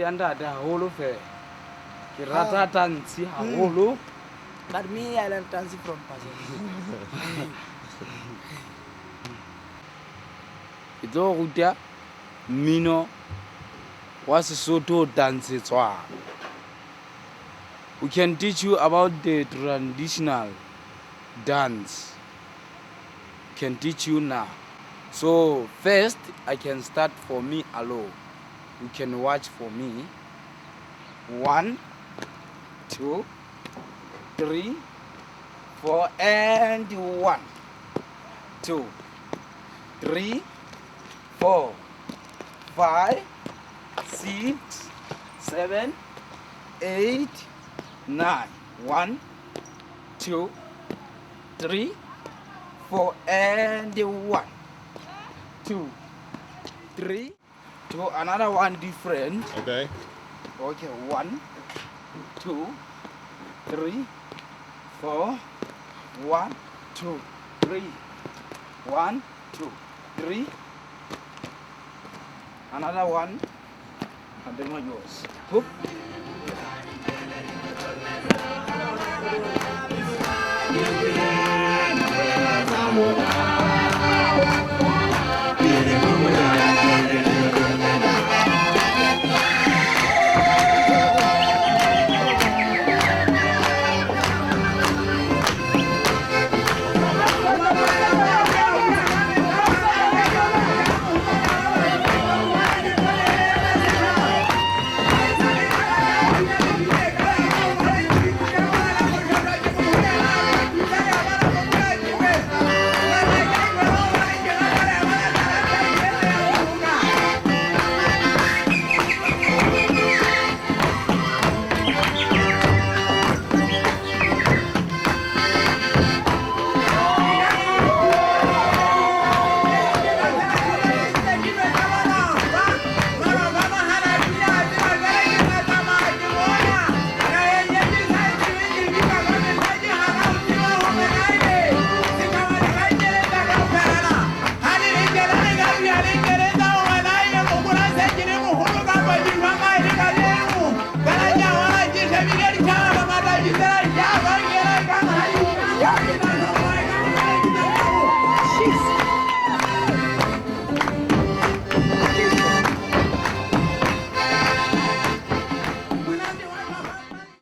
Anda da holo fe. Ke rata tansi haholo. But me, I learned dancing from Paseka. Ke tlo ruta mmino wa Sotho dance tswa. We can teach you about the traditional dance. Can teach you now. So first I can start for me alone. You can watch for me. 1, 2, 3, 4 and 1, 2, 3, 4, 5, 6, 7, 8, 9. 1, 2, 3, 4 and 1, 2, 3. To another one different. Okay. Okay, 1, 2, 3, 4, 1, 2, 3, 1, 2, 3. Another one, and then one yours. Hoop. Yeah.